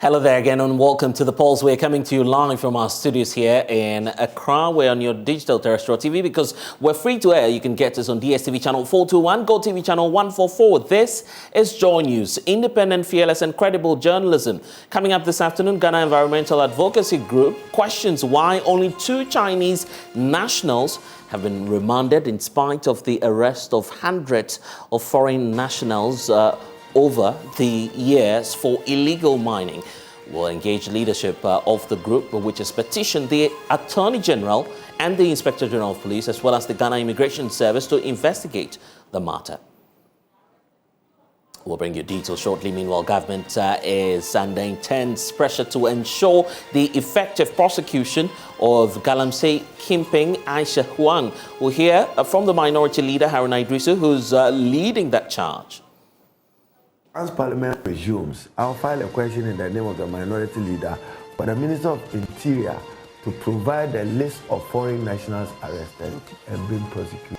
Hello there again and welcome to The Pulse. We're coming to you live from our studios here in Accra. We're on your digital terrestrial TV because we're free to air. You can get us on DSTV channel 421, GoTV channel 144. This is Joy News, independent, fearless and credible journalism. Coming up this afternoon, Ghana Environmental Advocacy Group questions why only 2 Chinese nationals have been remanded in spite of the arrest of hundreds of foreign nationals over the years for illegal mining. We'll engage leadership of the group, which has petitioned the Attorney General and the Inspector General of Police, as well as the Ghana Immigration Service, to investigate the matter. We'll bring you details shortly. Meanwhile, government is under intense pressure to ensure the effective prosecution of Galamsey Kingpin Aisha Huang. We'll hear from the minority leader, Haruna Idrisu, who's leading that charge. As Parliament resumes, I'll file a question in the name of the minority leader for the Minister of Interior to provide a list of foreign nationals arrested and being prosecuted.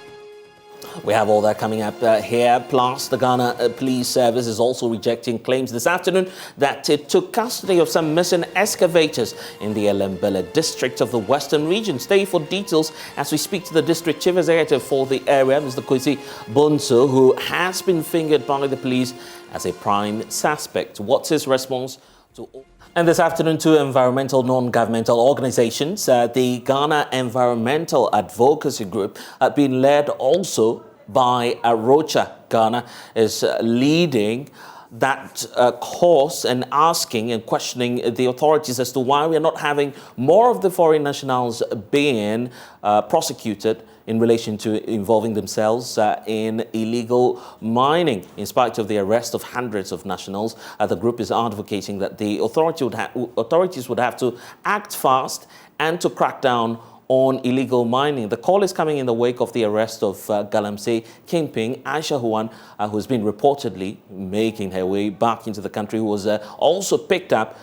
We have all that coming up here. Plus, the Ghana Police Service is also rejecting claims this afternoon that it took custody of some missing excavators in the Ellembelle district of the Western region. Stay for details as we speak to the district chief executive for the area, Mr. Kwesi Bonso, who has been fingered by the police as a prime suspect. What's his response to all? And this afternoon, 2 environmental non-governmental organizations, the Ghana Environmental Advocacy Group, being led also by Arocha Ghana, is leading that course and asking and questioning the authorities as to why we are not having more of the foreign nationals being prosecuted in relation to involving themselves in illegal mining. In spite of the arrest of hundreds of nationals, the group is advocating that the authorities would have to act fast and to crack down on illegal mining. The call is coming in the wake of the arrest of Galamsey Kingpin Aisha Huang, who's been reportedly making her way back into the country, who was also picked up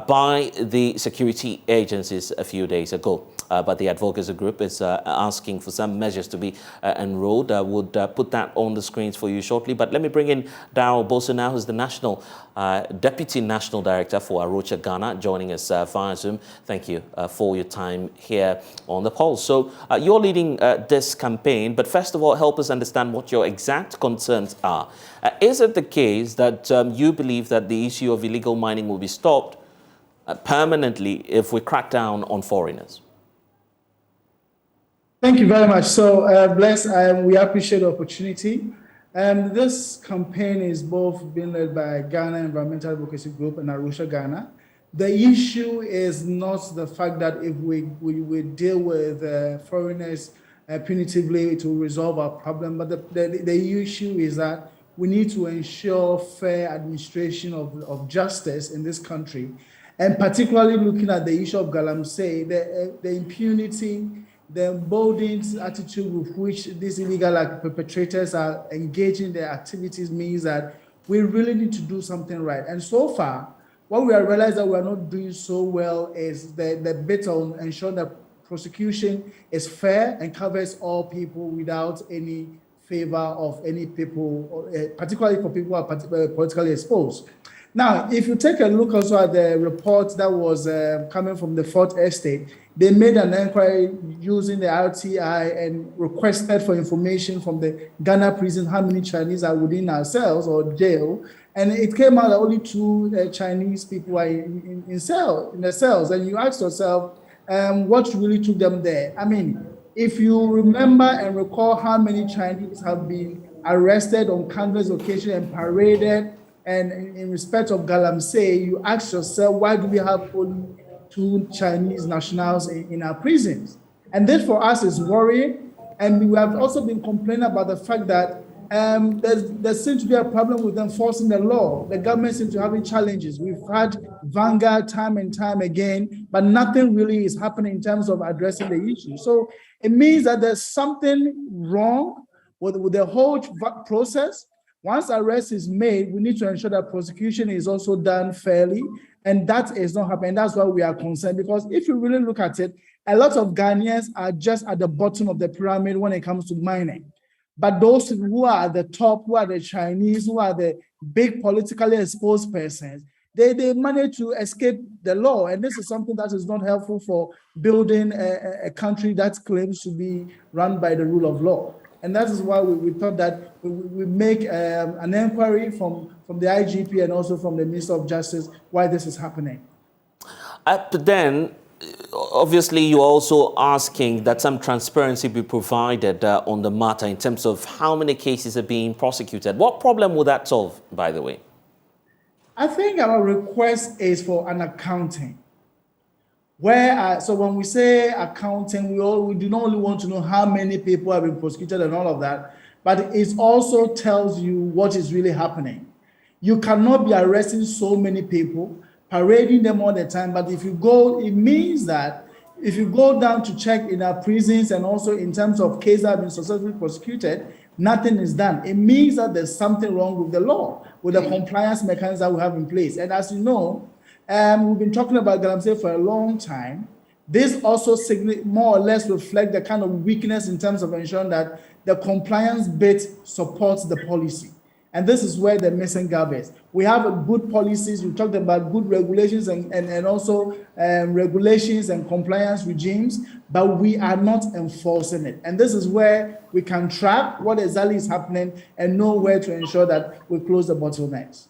by the security agencies a few days ago. But the advocacy group is asking for some measures to be enrolled. Would put that on the screens for you shortly. But let me bring in Darrell Boso now, who's the National Deputy National Director for Arocha Ghana, joining us via Zoom. Thank you for your time here on The Pulse. So you're leading this campaign, but first of all, help us understand what your exact concerns are. Is it the case that you believe that the issue of illegal mining will be stopped permanently if we crack down on foreigners? Thank you very much. So, Bless, we appreciate the opportunity. This campaign is both being led by Ghana Environmental Advocacy Group and Arocha Ghana. The issue is not the fact that if we deal with foreigners punitively to resolve our problem, but the issue is that we need to ensure fair administration of justice in this country, and particularly looking at the issue of Galamsey, the impunity, the emboldened attitude with which these illegal perpetrators are engaging their activities means that we really need to do something right. And so far, what we have realized that we are not doing so well is the bit on ensuring that prosecution is fair and covers all people without any favor of any people, particularly for people who are politically exposed. Now, if you take a look also at the report that was coming from the 4th Estate, they made an inquiry using the RTI and requested for information from the Ghana prison, how many Chinese are within our cells or jail. And it came out that only 2 Chinese people are in the cells. And you ask yourself, what really took them there? I mean, if you remember and recall how many Chinese have been arrested on countless occasions and paraded, and in respect of Galamsey, you ask yourself, why do we have only 2 Chinese nationals in our prisons? And this for us is worrying. And we have also been complaining about the fact that there seems to be a problem with enforcing the law. The government seems to be having challenges. We've had vanguard time and time again, but nothing really is happening in terms of addressing the issue. So it means that there's something wrong with the whole process. Once arrest is made, we need to ensure that prosecution is also done fairly, and that is not happening. That's why we are concerned, because if you really look at it, a lot of Ghanaians are just at the bottom of the pyramid when it comes to mining. But those who are at the top, who are the Chinese, who are the big politically exposed persons, they manage to escape the law. And this is something that is not helpful for building a country that claims to be run by the rule of law. And that is why we thought that we make an inquiry from the IGP and also from the Minister of Justice why this is happening. But then, obviously, you're also asking that some transparency be provided on the matter in terms of how many cases are being prosecuted. What problem would that solve, by the way? I think our request is for an accounting. So when we say accounting, we do not only want to know how many people have been prosecuted and all of that, but it also tells you what is really happening. You cannot be arresting so many people, parading them all the time, but if you go, it means that if you go down to check in our prisons and also in terms of cases that have been successfully prosecuted, nothing is done. It means that there's something wrong with the law, with the compliance mechanisms that we have in place. And as you know, we've been talking about Galamsey for a long time. This also more or less reflects the kind of weakness in terms of ensuring that the compliance bit supports the policy. And this is where the missing gap is. We have good policies. We talked about good regulations and also regulations and compliance regimes, but we are not enforcing it. And this is where we can track what exactly is happening and know where to ensure that we close the bottlenecks.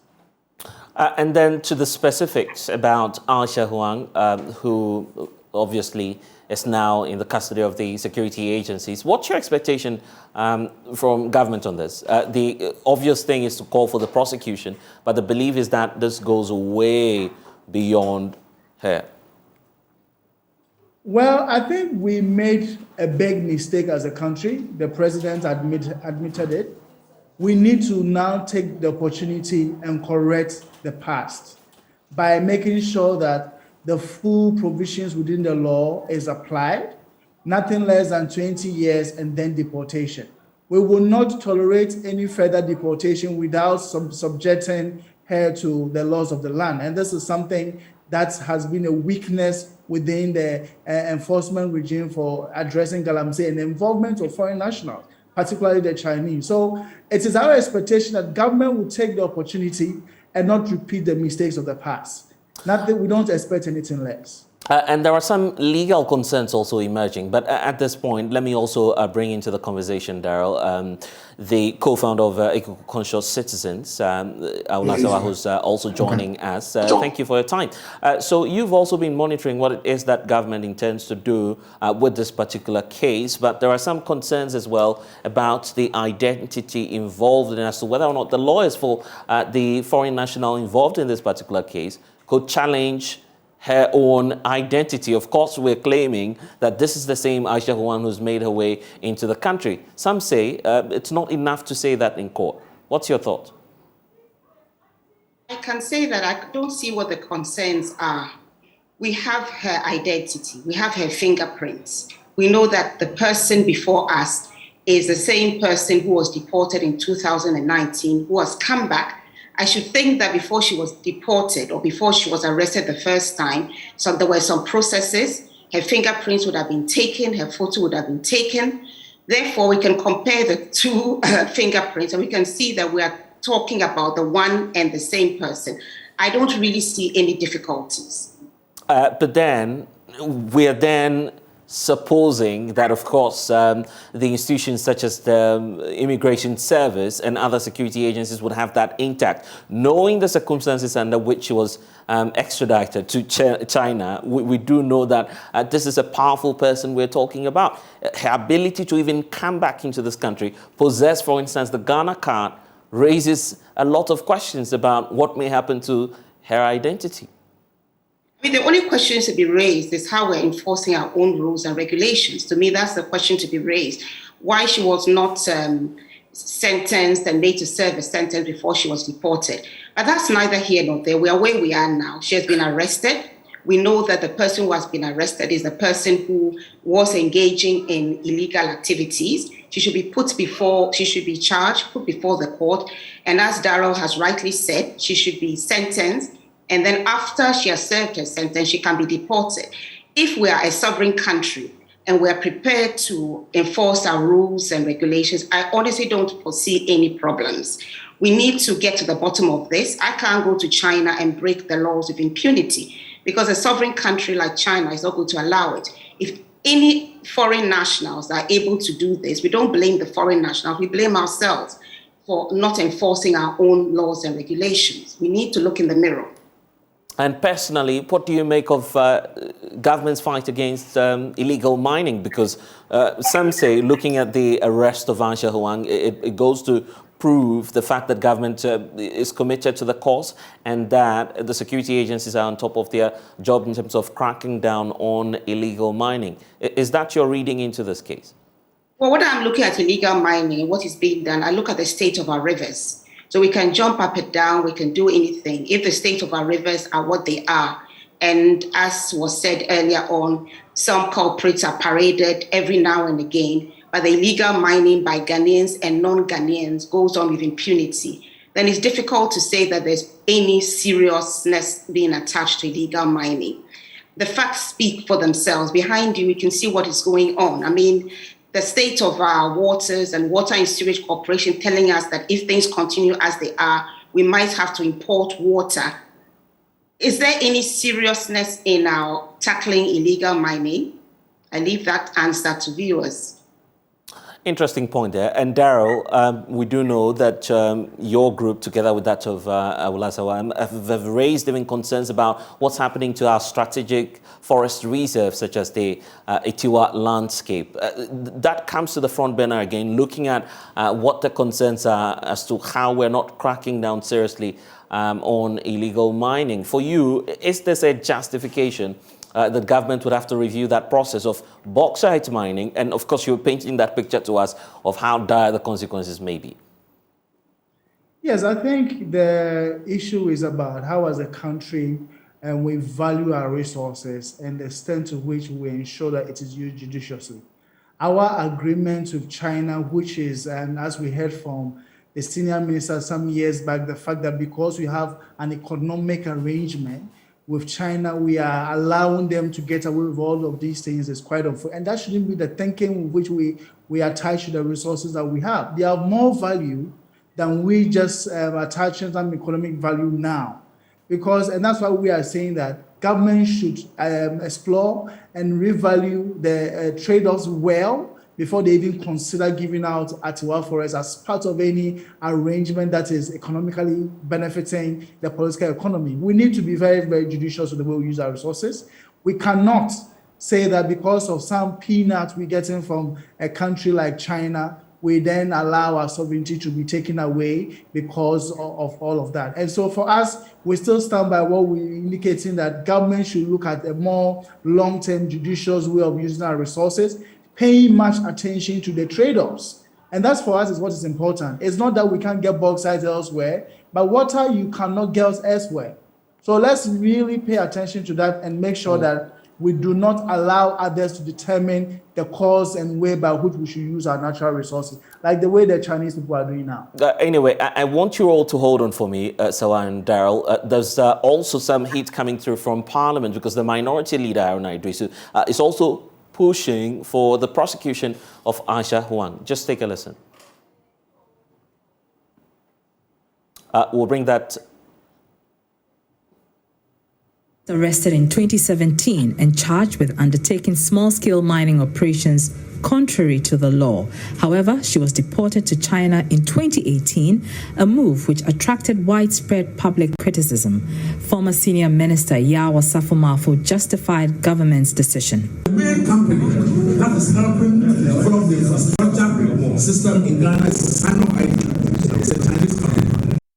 And then to the specifics about Aisha Huang, who obviously is now in the custody of the security agencies. What's your expectation from government on this? The obvious thing is to call for the prosecution, but the belief is that this goes way beyond her. Well, I think we made a big mistake as a country. The president admitted it. We need to now take the opportunity and correct the past by making sure that the full provisions within the law is applied, nothing less than 20 years and then deportation. We will not tolerate any further deportation without subjecting her to the laws of the land. And this is something that has been a weakness within the enforcement regime for addressing Galamsey and the involvement of foreign nationals, particularly the Chinese. So it is our expectation that government will take the opportunity and not repeat the mistakes of the past. Not that we don't expect anything less. And there are some legal concerns also emerging. But at this point, let me also bring into the conversation, Daryl, the co-founder of Eco-Conscious Citizens, Ellembelle, who's also joining us. Thank you for your time. So you've also been monitoring what it is that government intends to do with this particular case. But there are some concerns as well about the identity involved and as to whether or not the lawyers for the foreign national involved in this particular case could challenge her own identity. Of course, we're claiming that this is the same Aisha Huang who's made her way into the country. Some say it's not enough to say that in court. What's your thought? I can say that I don't see what the concerns are. We have her identity. We have her fingerprints. We know that the person before us is the same person who was deported in 2019, who has come back. I should think that before she was deported or before she was arrested the first time, so there were some processes. Her fingerprints would have been taken, her photo would have been taken. Therefore, we can compare the two fingerprints and we can see that we are talking about the one and the same person. I don't really see any difficulties. But then, we're then supposing that, of course, the institutions such as the Immigration Service and other security agencies would have that intact. Knowing the circumstances under which she was extradited to China, we do know that this is a powerful person we're talking about. Her ability to even come back into this country, possess, for instance, the Ghana card, raises a lot of questions about what may happen to her identity. I mean, the only question to be raised is how we're enforcing our own rules and regulations. To me, that's the question to be raised. Why she was not sentenced and made to serve a sentence before she was deported. But that's neither here nor there. We are where we are now. She has been arrested. We know that the person who has been arrested is the person who was engaging in illegal activities. She should be charged, put before the court. And as Daryl has rightly said, she should be sentenced. And then after she has served her sentence, she can be deported. If we are a sovereign country and we're prepared to enforce our rules and regulations, I honestly don't foresee any problems. We need to get to the bottom of this. I can't go to China and break the laws with impunity because a sovereign country like China is not going to allow it. If any foreign nationals are able to do this, we don't blame the foreign nationals, we blame ourselves for not enforcing our own laws and regulations. We need to look in the mirror. And personally, what do you make of government's fight against illegal mining? Because some say, looking at the arrest of Aisha Huang, it goes to prove the fact that government is committed to the cause and that the security agencies are on top of their job in terms of cracking down on illegal mining. Is that your reading into this case? Well, when I'm looking at illegal mining and what is being done, I look at the state of our rivers. So we can jump up and down, we can do anything if the state of our rivers are what they are. And as was said earlier on, some culprits are paraded every now and again, but the illegal mining by Ghanaians and non-Ghanaians goes on with impunity. Then it's difficult to say that there's any seriousness being attached to illegal mining. The facts speak for themselves. Behind you, we can see what is going on. I mean, the state of our waters and Water and Sewage Corporation telling us that if things continue as they are, we might have to import water. Is there any seriousness in our tackling illegal mining? I leave that answer to viewers. Interesting point there. And Daryl, we do know that your group, together with that of Ellembelle, have raised even concerns about what's happening to our strategic forest reserves, such as the Itiwa landscape. That comes to the front burner again, looking at what the concerns are as to how we're not cracking down seriously on illegal mining. For you, is this a justification the government would have to review that process of bauxite mining? And of course, you're painting that picture to us of how dire the consequences may be. Yes, I think the issue is about how as a country we value our resources and the extent to which we ensure that it is used judiciously. Our agreement with China, which is, and as we heard from the senior minister some years back, the fact that because we have an economic arrangement with China, we are allowing them to get away with all of these things is quite unfair. And that shouldn't be the thinking with which we attach to the resources that we have. They have more value than we just attaching some economic value now. And that's why we are saying that government should explore and revalue the trade-offs well before they even consider giving out Atiwa Forest as part of any arrangement that is economically benefiting the political economy. We need to be very, very judicious with the way we use our resources. We cannot say that because of some peanuts we're getting from a country like China, we then allow our sovereignty to be taken away because of all of that. And so for us, we still stand by what we're indicating, that government should look at a more long-term judicious way of using our resources, paying much attention to the trade-offs. And that's for us is what is important. It's not that we can't get bauxite elsewhere, but water you cannot get elsewhere. So let's really pay attention to that and make sure that we do not allow others to determine the course and way by which we should use our natural resources, like the way the Chinese people are doing now. Anyway, I want you all to hold on for me, Sogah and Daryl. There's also some heat coming through from Parliament because the minority leader, Aaron Idrisu, is also pushing for the prosecution of Aisha Huang. Just take a listen. We'll bring that. Arrested in 2017 and charged with undertaking small-scale mining operations contrary to the law. However, she was deported to China in 2018, a move which attracted widespread public criticism. Former Senior Minister Yawa Safo-Mafo justified government's decision. The main company that is helping develop the infrastructure system in Ghana is Sino ID. It's a Chinese company.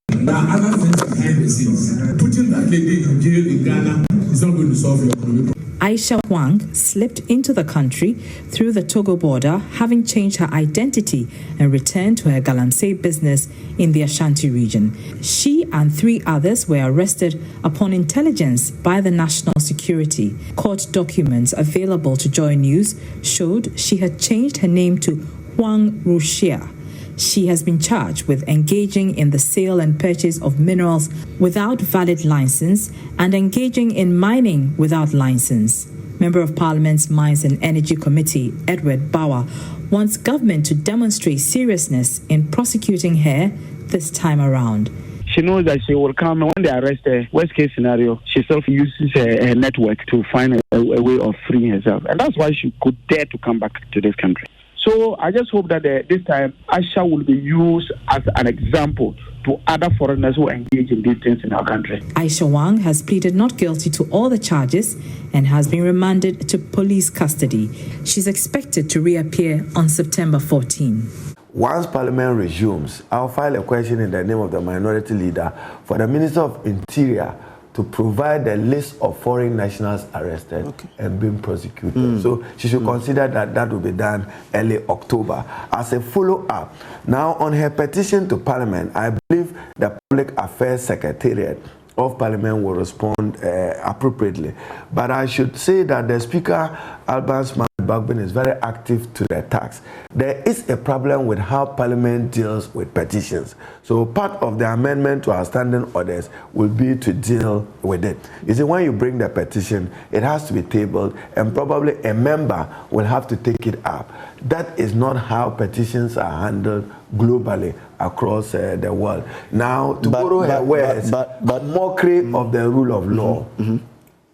There are other things behind the scenes. Putting that lady in jail in Ghana is not going to solve your economic problem. Aisha Huang slipped into the country through the Togo border, having changed her identity and returned to her Galamsey business in the Ashanti region. She and 3 others were arrested upon intelligence by the National Security. Court documents available to Joy News showed she had changed her name to Huang Rushia. She has been charged with engaging in the sale and purchase of minerals without valid license and engaging in mining without license. Member of Parliament's Mines and Energy Committee, Edward Bauer, wants government to demonstrate seriousness in prosecuting her this time around. She knows that she will come, and when they arrest her, worst case scenario, she self uses her network to find a way of freeing herself. And that's why she could dare to come back to this country. So I just hope that this time Aisha will be used as an example to other foreigners who engage in these things in our country. Aisha Wang has pleaded not guilty to all the charges and has been remanded to police custody. She's expected to reappear on September 14. Once Parliament resumes, I'll file a question in the name of the minority leader for the Minister of Interior to provide a list of foreign nationals arrested and being prosecuted. So she should consider that will be done early October. As a follow-up, now on her petition to Parliament, I believe the Public Affairs Secretariat of Parliament will respond appropriately. But I should say that the Speaker, Albans Bagbin, is very active to the task. There is a problem with how Parliament deals with petitions. So part of the amendment to our standing orders will be to deal with it. You see, when you bring the petition, it has to be tabled, and probably a member will have to take it up. That is not how petitions are handled globally across the world. Now, to borrow her words, but mockery of the rule of law.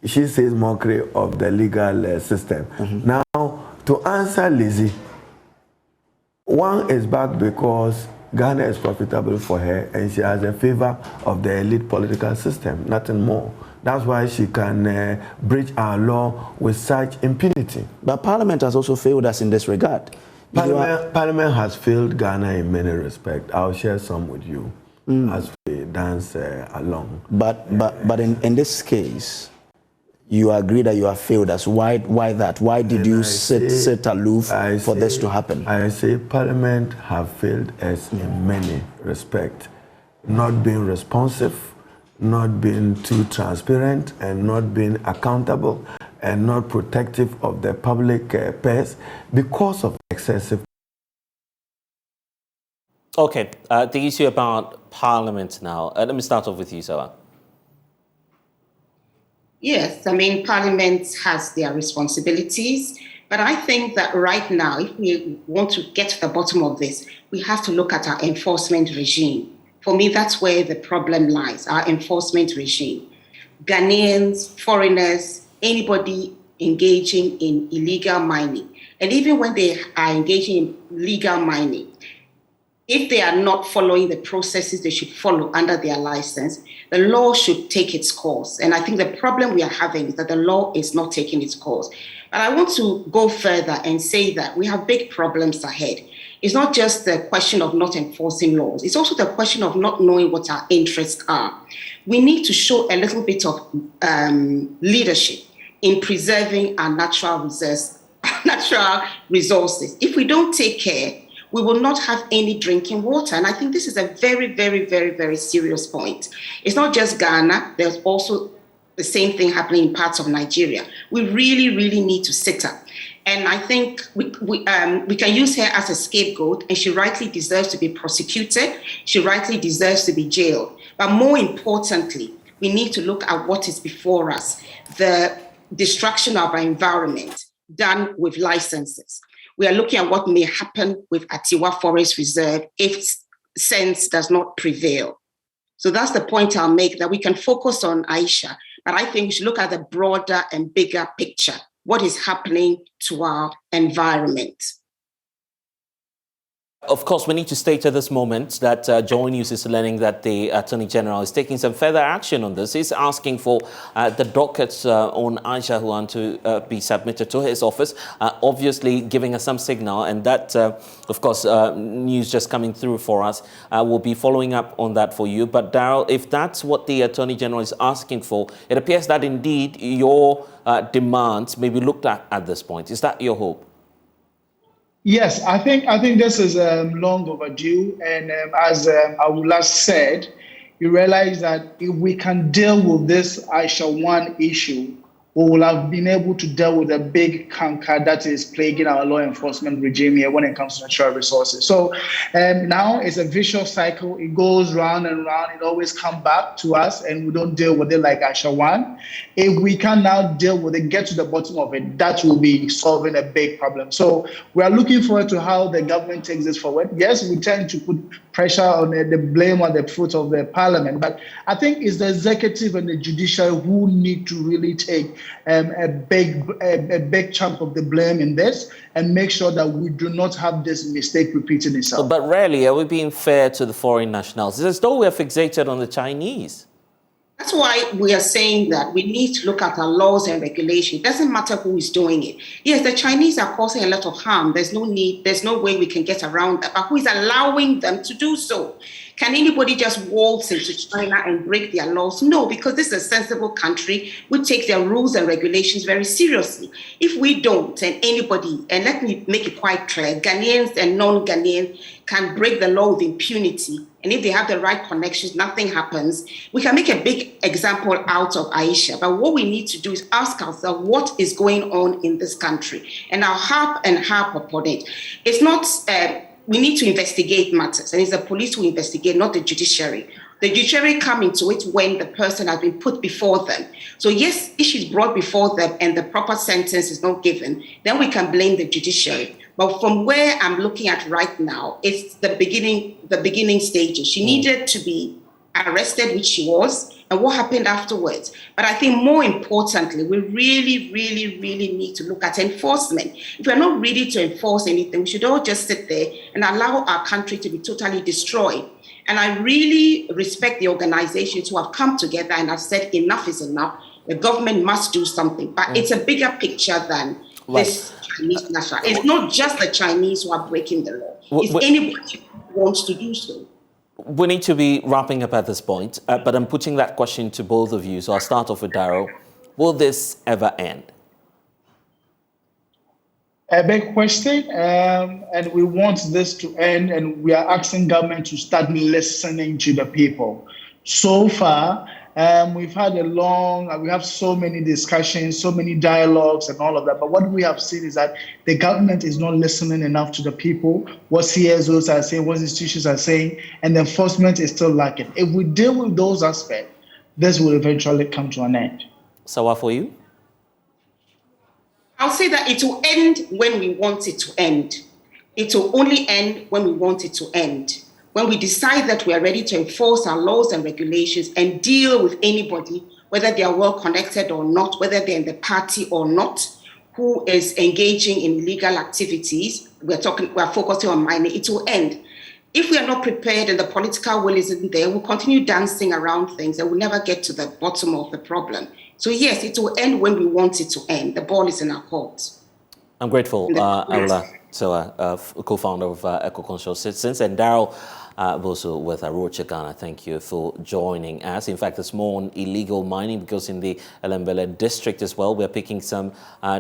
She says mockery of the legal system. Now, to answer Lizzie, one is back because Ghana is profitable for her and she has a favor of the elite political system, nothing more. That's why she can breach our law with such impunity. But Parliament has also failed us in this regard. Parliament has failed Ghana in many respects. I'll share some with you as we dance along. But in this case, you agree that you have failed us. Why that? Why did you sit aloof for this to happen? I say Parliament have failed us in many respects. Not being responsive, not being too transparent, and not being accountable, and not protective of the public purse because of excessive. Okay, the issue about Parliament now. Let me start off with you, Sogah. Yes, I mean, Parliament has their responsibilities, but I think that right now, if we want to get to the bottom of this, we have to look at our enforcement regime. For me, that's where the problem lies, our enforcement regime. Ghanaians, foreigners, anybody engaging in illegal mining, and even when they are engaging in legal mining, if they are not following the processes they should follow under their license, the law should take its course. And I think the problem we are having is that the law is not taking its course. But I want to go further and say that we have big problems ahead. It's not just the question of not enforcing laws. It's also the question of not knowing what our interests are. We need to show a little bit of leadership in preserving our natural resources. If we don't take care, we will not have any drinking water. And I think this is a very, very, very, very serious point. It's not just Ghana. There's also the same thing happening in parts of Nigeria. We really, really need to sit up. And I think we can use her as a scapegoat, and she rightly deserves to be prosecuted. She rightly deserves to be jailed. But more importantly, we need to look at what is before us, the destruction of our environment done with licenses. We are looking at what may happen with Atiwa Forest Reserve if sense does not prevail. So that's the point I'll make, that we can focus on Aisha, but I think we should look at the broader and bigger picture. What is happening to our environment? Of course, we need to state at this moment that Joy News is learning that the Attorney General is taking some further action on this. He's asking for the dockets on Aisha who want to be submitted to his office, obviously giving us some signal. And that, of course, news just coming through for us. We'll be following up on that for you. But Daryl, if that's what the Attorney General is asking for, it appears that indeed your demands may be looked at this point. Is that your hope? Yes, I think this is long overdue, and as Awula said, you realize that if we can deal with this Aisha 1 issue we will have been able to deal with the big canker that is plaguing our law enforcement regime here when it comes to natural resources. So now it's a vicious cycle. It goes round and round. It always comes back to us, and we don't deal with it like Ashawan. If we can now deal with it, get to the bottom of it, that will be solving a big problem. So we are looking forward to how the government takes this forward. Yes, we tend to put pressure on the blame on the foot of the parliament, but I think it's the executive and the judiciary who need to really take a big chunk of the blame in this and make sure that we do not have this mistake repeating itself. But rarely are we being fair to the foreign nationals. It's as though we're fixated on the Chinese. That's why we are saying that we need to look at our laws and regulations. It doesn't matter who is doing it. Yes, the Chinese are causing a lot of harm. There's no way we can get around that. But who is allowing them to do so? Can anybody just waltz into China and break their laws? No, because this is a sensible country. We take their rules and regulations very seriously. If we don't, and anybody, and let me make it quite clear, Ghanaians and non-Ghanaians can break the law with impunity. And if they have the right connections, nothing happens. We can make a big example out of Aisha. But what we need to do is ask ourselves what is going on in this country. And I'll harp upon it. It's not, we need to investigate matters. And it's the police who investigate, not the judiciary. The judiciary come into it when the person has been put before them. So yes, issues brought before them and the proper sentence is not given, then we can blame the judiciary. But from where I'm looking at right now, it's the beginning stages. She needed to be arrested, which she was, and what happened afterwards. But I think more importantly, we really, really, really need to look at enforcement. If we're not ready to enforce anything, we should all just sit there and allow our country to be totally destroyed. And I really respect the organizations who have come together and have said enough is enough. The government must do something. But it's a bigger picture than this Chinese national. It's not just the Chinese who are breaking the law. It's anybody who wants to do so. We need to be wrapping up at this point, but I'm putting that question to both of you. So I'll start off with Darrell. Will this ever end? A big question, and we want this to end, and we are asking government to start listening to the people. So far, we've had we have so many discussions, so many dialogues and all of that. But what we have seen is that the government is not listening enough to the people, what CSOs are saying, what institutions are saying, and the enforcement is still lacking. If we deal with those aspects, this will eventually come to an end. Sawa, for you? I'll say that it will end when we want it to end. It will only end when we want it to end. When we decide that we are ready to enforce our laws and regulations and deal with anybody, whether they are well connected or not, whether they're in the party or not, who is engaging in illegal activities, we're focusing on mining, it will end. If we are not prepared and the political will isn't there, we'll continue dancing around things and we'll never get to the bottom of the problem. So yes, it will end when we want it to end. The ball is in our court. I'm grateful, Aula Sogah, co-founder of Eco-Conscious Citizens, and Darrell Boso with Rocha Ghana. Thank you for joining us. In fact, there's more on illegal mining because in the Ellembelle district as well, we're picking some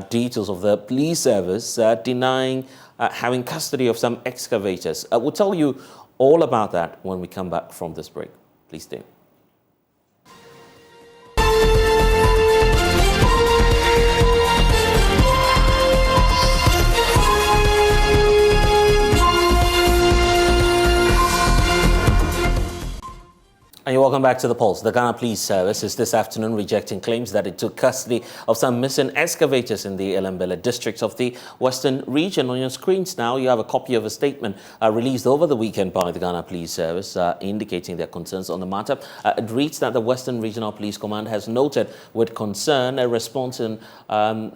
details of the police service denying having custody of some excavators. We'll tell you all about that when we come back from this break. Please stay. And you're welcome back to The Pulse. The Ghana Police Service is this afternoon rejecting claims that it took custody of some missing excavators in the Ellembelle district of the Western region. On your screens now, you have a copy of a statement released over the weekend by the Ghana Police Service indicating their concerns on the matter. It reads that the Western Regional Police Command has noted with concern a response in in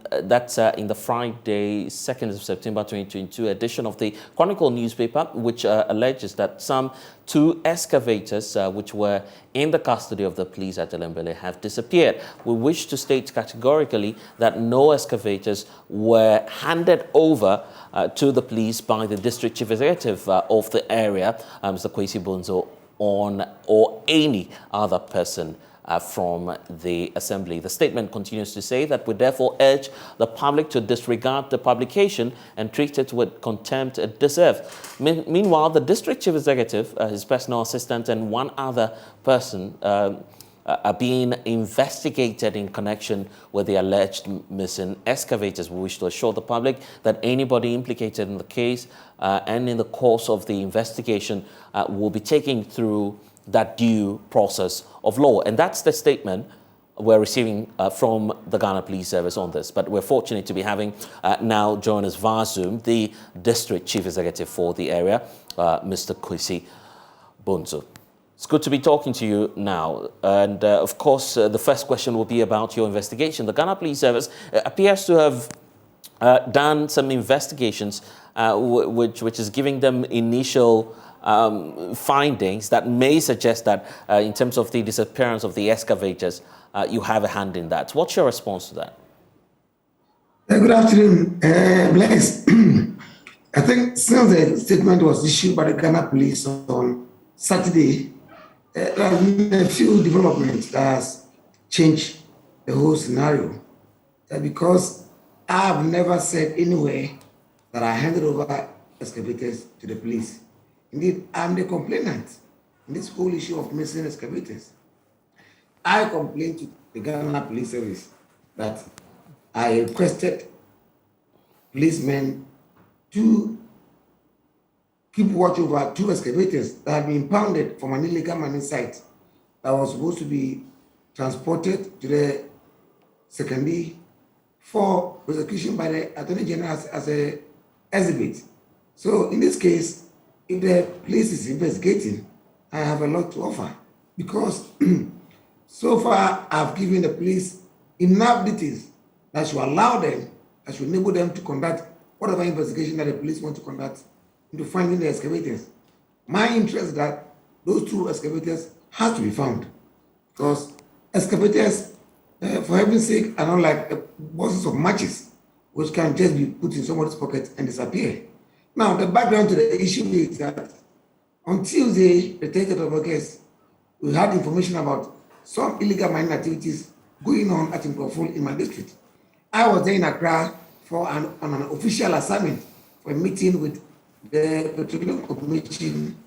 the Friday, 2nd of September 2022 edition of the Chronicle newspaper, which alleges that some 2 excavators which were in the custody of the police at Ellembelle have disappeared. We wish to state categorically that no excavators were handed over to the police by the district chief executive of the area, Mr. Kwesi Bonzo, or any other person from the assembly. The statement continues to say that we therefore urge the public to disregard the publication and treat it with contempt it deserves. Meanwhile, the district chief executive, his personal assistant, and one other person are being investigated in connection with the alleged missing excavators. We wish to assure the public that anybody implicated in the case and in the course of the investigation will be taken through that due process of law. And that's the statement we're receiving from the Ghana Police Service on this. But we're fortunate to be having now join us via Zoom the District Chief Executive for the area, Mr. Kwesi Bonzo. It's good to be talking to you now. And of course, the first question will be about your investigation. The Ghana Police Service appears to have done some investigations which is giving them initial findings that may suggest that in terms of the disappearance of the excavators, you have a hand in that. What's your response to that? Good afternoon, Bless. I think since the statement was issued by the Ghana Police on Saturday, there have been a few developments that has changed the whole scenario. Because I have never said anywhere that I handed over excavators to the police. Indeed, I'm the complainant in this whole issue of missing excavators. I complained to the Ghana Police Service that I requested policemen to keep watch over 2 excavators that had been impounded from an illegal mining site that was supposed to be transported to the secondary for prosecution by the Attorney General as a exhibit. So in this case, if the police is investigating, I have a lot to offer because so far I've given the police enough details that should allow them, that should enable them to conduct whatever investigation that the police want to conduct into finding the excavators. My interest is that those 2 excavators have to be found because excavators, for heaven's sake, are not like boxes of matches which can just be put in somebody's pocket and disappear. Now, the background to the issue is that on Tuesday, the 30th of August, we had information about some illegal mining activities going on at Nkroful in my district. I was there in Accra on an official assignment for a meeting with the Petroleum Commission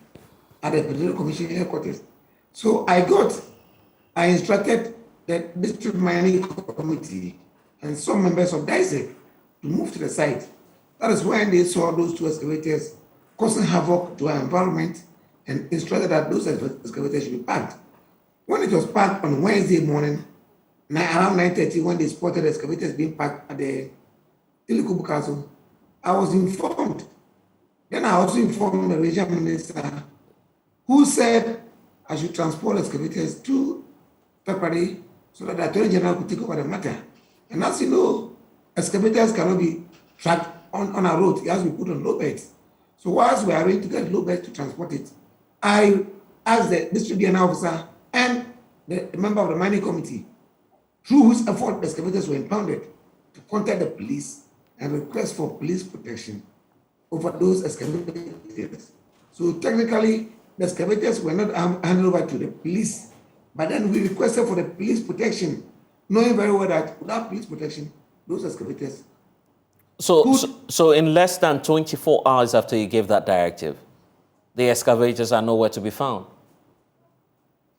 at the Petroleum Commission headquarters. So I instructed the District Mining Committee and some members of DISEC to move to the site. That is when they saw those 2 excavators causing havoc to our environment and instructed that those excavators should be packed. When it was packed on Wednesday morning, around 9:30, when they spotted the excavators being packed at the Tilikubu Castle, I was informed. Then I also informed the regional minister who said I should transport excavators to Takoradi so that the Attorney General could take over the matter. And as you know, excavators cannot be tracked on a road. It has to be put on low beds. So whilst we are ready to get low beds to transport it, I asked the district DNA officer and the member of the mining committee, through whose effort the excavators were impounded, to contact the police and request for police protection over those excavators. So technically, the excavators were not handed over to the police, but then we requested for the police protection, knowing very well that without police protection, those excavators. So in less than 24 hours after you gave that directive, the excavators are nowhere to be found?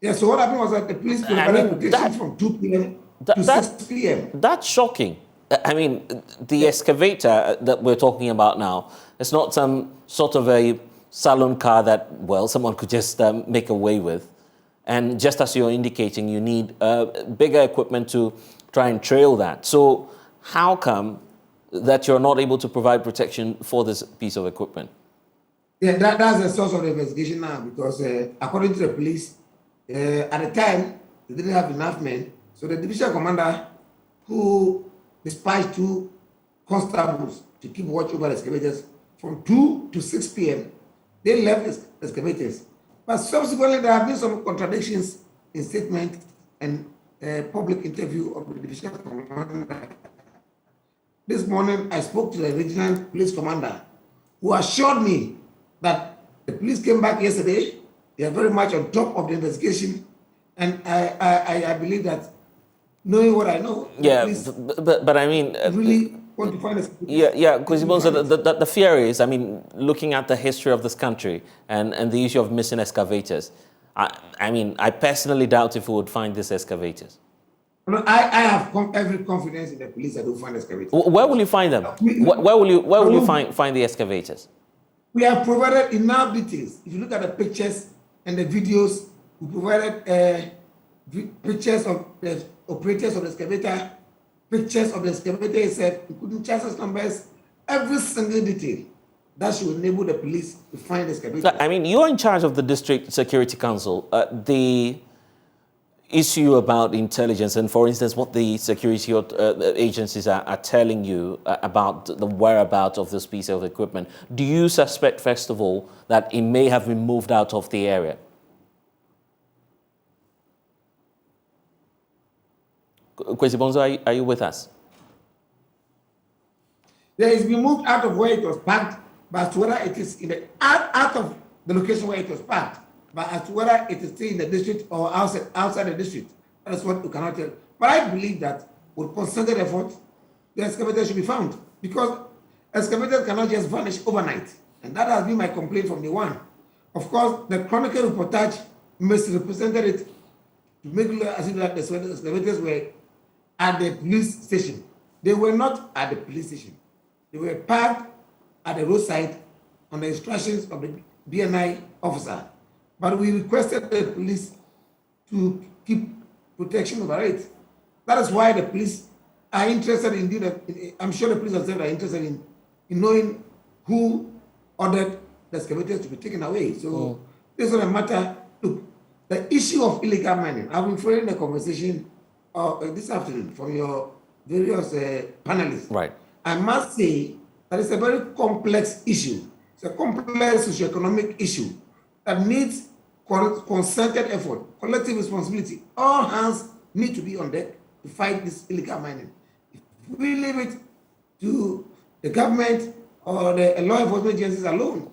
Yeah, so what happened was that the police provided protection from 2 p.m. to 6 p.m. That's shocking. I mean, the excavator that we're talking about now, it's not some sort of a salon car that, well, someone could just make away with. And just as you're indicating, you need bigger equipment to try and trail that. So how come that you're not able to provide protection for this piece of equipment? Yeah, that's the source of the investigation now, because according to the police, at the time, they didn't have enough men. So the division commander, who dispatched 2 constables to keep watch over the excavators from 2 to 6 p.m., they left the excavators. But subsequently, there have been some contradictions in statement and public interview of the division commander. This morning, I spoke to the regional police commander, who assured me that the police came back yesterday. They are very much on top of the investigation, and I believe that, knowing what I know, yeah, but I mean, really want to find a because the fear is, I mean, looking at the history of this country and the issue of missing excavators, I mean, I personally doubt if we would find these excavators. No, I have every confidence in the police that will find excavators. Where will you find them? Where will you find the excavators? We have provided enough details. If you look at the pictures and the videos, we provided pictures of the operators of the excavator, pictures of the excavator itself, including chassis numbers, every single detail that should enable the police to find the excavator. I mean, you're in charge of the District Security Council. The issue about intelligence and, for instance, what the security agencies are telling you about the whereabouts of this piece of equipment, do you suspect, first of all, that it may have been moved out of the area? Kwesi Bonzo, are you with us? There is been moved out of where it was parked, but whether it is in the out of the location where it was parked, but as to whether it is still in the district or outside the district, that is what we cannot tell. But I believe that with concerted effort, the excavator should be found, because excavators cannot just vanish overnight, and that has been my complaint from day one. Of course, the Chronicle reportage misrepresented it to make it as if that the excavators were at the police station. They were not at the police station. They were parked at the roadside on the instructions of the BNI officer. But we requested the police to keep protection over it. That is why the police are interested in, I'm sure the police themselves are interested in knowing who ordered the excavators to be taken away. So this is not a matter. Look, the issue of illegal mining, I've been following the conversation this afternoon from your various panelists. Right. I must say that it's a very complex issue. It's a complex socioeconomic issue that needs concerted effort, collective responsibility. All hands need to be on deck to fight this illegal mining. If we leave it to the government or the law enforcement agencies alone,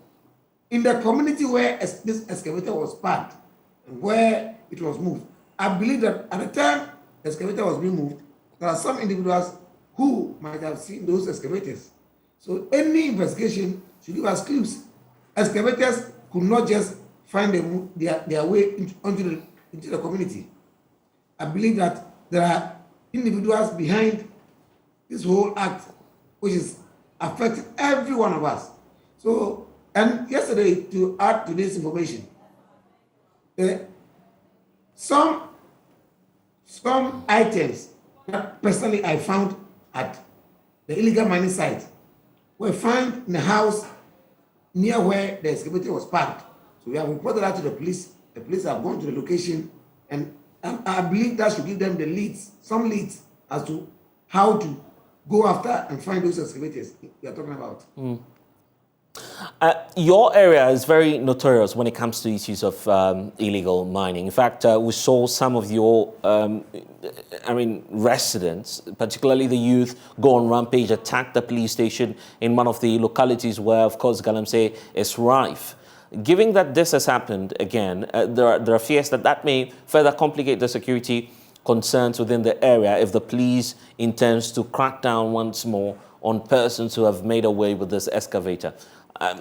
in the community where this excavator was parked and where it was moved, I believe that at the time the excavator was being moved, there are some individuals who might have seen those excavators. So any investigation should give us clues. Excavators could not just find their way into the community. I believe that there are individuals behind this whole act, which is affecting every one of us. So, and yesterday, to add to this information, some items that personally I found at the illegal mining site were found in a house near where the excavator was parked. So we have reported that to the police. The police have gone to the location, and I believe that should give them the leads, some leads as to how to go after and find those excavators we are talking about. Your area is very notorious when it comes to issues of illegal mining. In fact, we saw some of your, residents, particularly the youth, go on rampage, attack the police station in one of the localities where, of course, Galamsey is rife. Given that this has happened again, there are fears that may further complicate the security concerns within the area if the police intends to crack down once more on persons who have made away with this excavator.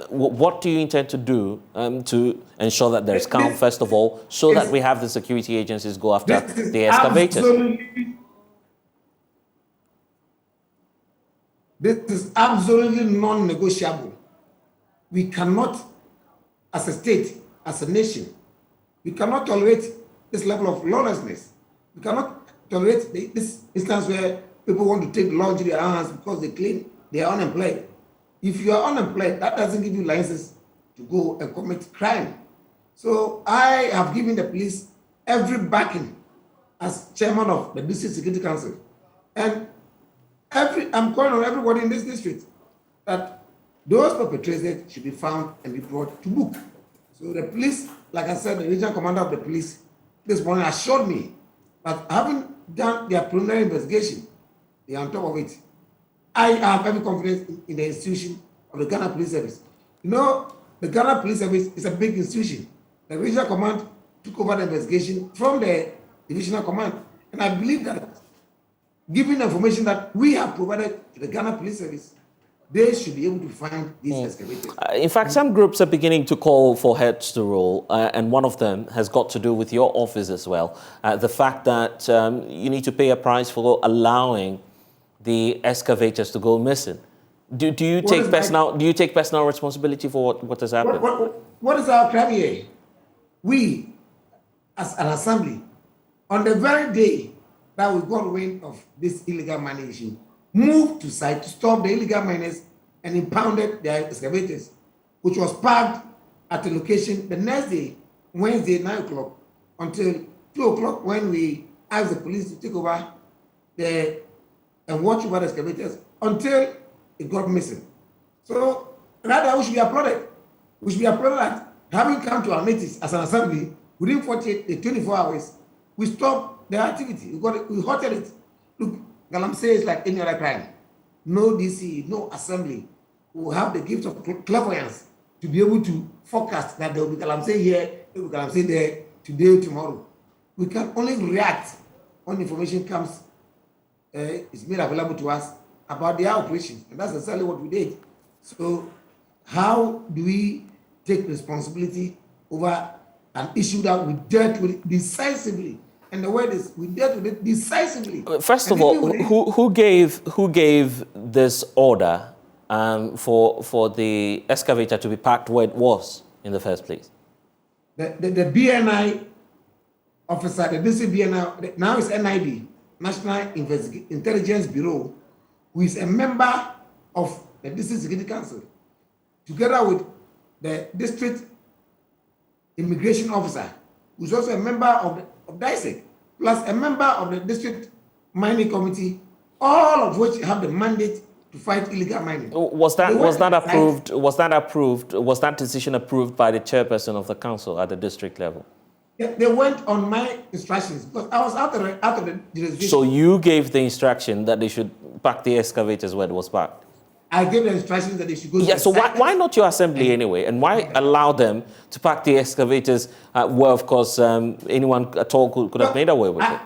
What do you intend to do to ensure that there's calm, first of all, so that we have the security agencies go after the excavators? This is absolutely non-negotiable. We cannot, as a state, as a nation, we cannot tolerate this level of lawlessness. We cannot tolerate this instance where people want to take the law into their hands because they claim they are unemployed. If you are unemployed, that doesn't give you license to go and commit crime. So I have given the police every backing as chairman of the District Security Council. And I'm calling on everybody in this district that those perpetrators should be found and be brought to book. So the police, like I said, the regional commander of the police this morning assured me that having done their preliminary investigation, they are on top of it. I have every confidence in the institution of the Ghana Police Service. You know, the Ghana Police Service is a big institution. The regional command took over the investigation from the divisional command. And I believe that, given the information that we have provided to the Ghana Police Service, they should be able to find these excavators. In fact, some groups are beginning to call for heads to roll, and one of them has got to do with your office as well. The fact that you need to pay a price for allowing the excavators to go missing. Do you take personal responsibility for what has happened? What is our crime here? We, as an assembly, on the very day that we got wind of this illegal mining issue, moved to site to stop the illegal miners and impounded their excavators, which was parked at the location the next day, Wednesday, 9 o'clock, until 2 o'clock when we asked the police to take over and watch over the excavators until it got missing. So rather, we should be applauded. We should be applauded that having come to our notice as an assembly, within 24 hours, we stopped the activity. We halted it. Look, Galamsey is like any other crime. No DC, no assembly will have the gift of clairvoyance to be able to forecast that there will be Galamsey here, there will be Galamsey there, today, tomorrow. We can only react when information comes, is made available to us about their operations. And that's exactly what we did. So how do we take responsibility over an issue that we dealt with decisively? And the word is, we dealt with it decisively. First of all, who gave this order for the excavator to be parked where it was in the first place? The BNI officer, the district BNI, now it's NIB, National Intelligence Bureau, who is a member of the District Security Council, together with the district immigration officer, who's also a member of DISEC, plus a member of the district mining committee, all of which have the mandate to fight illegal mining. Was that decision approved by the chairperson of the council at the district level? They went on my instructions because I was out of the jurisdiction. So you gave the instruction that they should park the excavators where it was parked? I gave the instructions that they should go to the so why not your assembly anyway? And why allow them to park the excavators where, of course, anyone at all could have made away with it?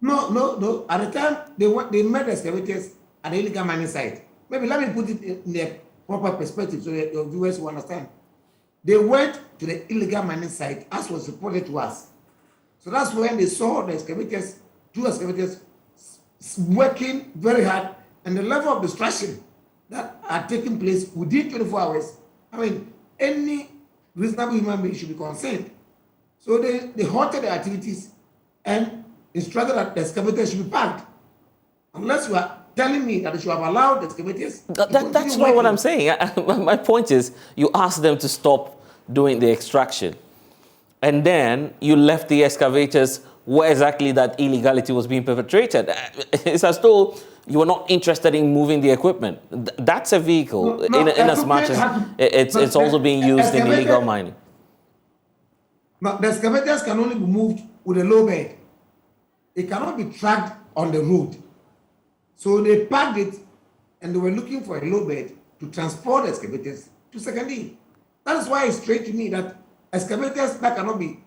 No. At the time, they made the excavators at the illegal mining site. Maybe let me put it in the proper perspective so that your viewers will understand. They went to the illegal mining site as was reported to us. So that's when they saw the excavators, 2 excavators, working very hard, and the level of destruction that are taking place within 24 hours. I mean, any reasonable human being should be concerned. So they halted the activities and instructed that the excavators should be parked. Unless you are telling me that they should have allowed the excavators. That's not what I'm saying. My point is, you asked them to stop doing the extraction, and then you left the excavators where exactly that illegality was being perpetrated. It's as though you were not interested in moving the equipment. That's a vehicle, in as much as it's also being used in illegal mining. Now, the excavators can only be moved with a low bed. It cannot be tracked on the road. So they parked it, and they were looking for a low bed to transport the excavators to Secondary. That is why it's strange to me that excavators that cannot be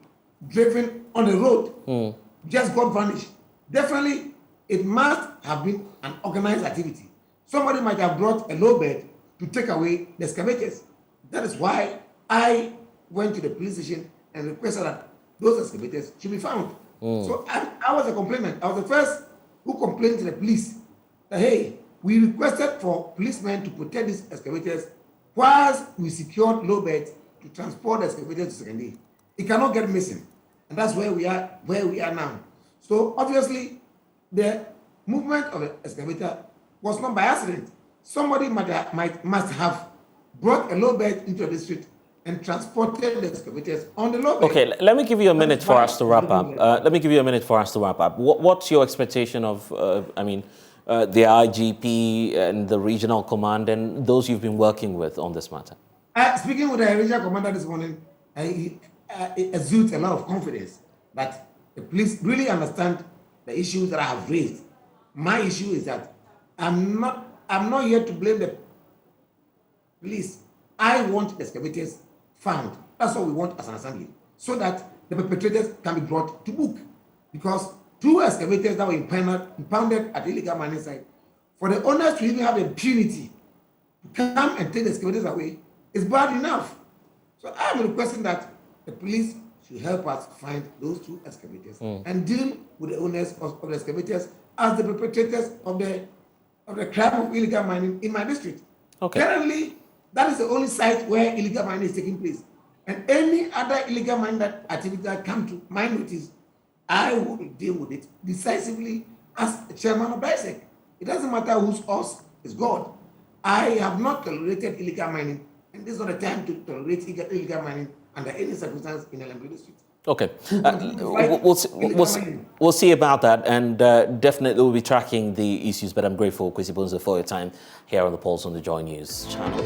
driven on the road just got vanished. Definitely, it must have been an organized activity. Somebody might have brought a low bed to take away the excavators. That is why I went to the police station and requested that those excavators should be found. So I was a complainant. I was the first who complained to the police that, hey, we requested for policemen to protect these excavators whilst we secured low beds to transport the excavators to Secondary. It cannot get missing. And that's where we are now. So obviously, the movement of the excavator was not by accident. Somebody must have brought a low bed into the district and transported the excavators on the low bed. Okay, let me give you a minute for us to wrap up. What's your expectation of, the IGP and the regional command and those you've been working with on this matter? Speaking with the regional commander this morning, it exudes a lot of confidence that the police really understand the issues that I have raised. My issue is that I'm not here to blame the police. I want the excavators found. That's what we want as an assembly, so that the perpetrators can be brought to book. Because 2 excavators that were impounded at the illegal mining site For the owners to even have the impunity to come and take the excavators away is bad enough. So I'm requesting that the police should help us find those 2 excavators and deal with the owners of the excavators as the perpetrators of the crime of illegal mining in my district. Okay. Currently, that is the only site where illegal mining is taking place. And any other illegal mining activity that come to my notice, I will deal with it decisively as chairman of BISEC. It doesn't matter whose horse is God. I have not tolerated illegal mining, and this is not the time to tolerate illegal mining under any circumstance in Ellembelle district. Okay, we'll see about that, and definitely we'll be tracking the issues, but I'm grateful, Kwesi Bonzo, for your time here on the Pulse on the Joy News channel.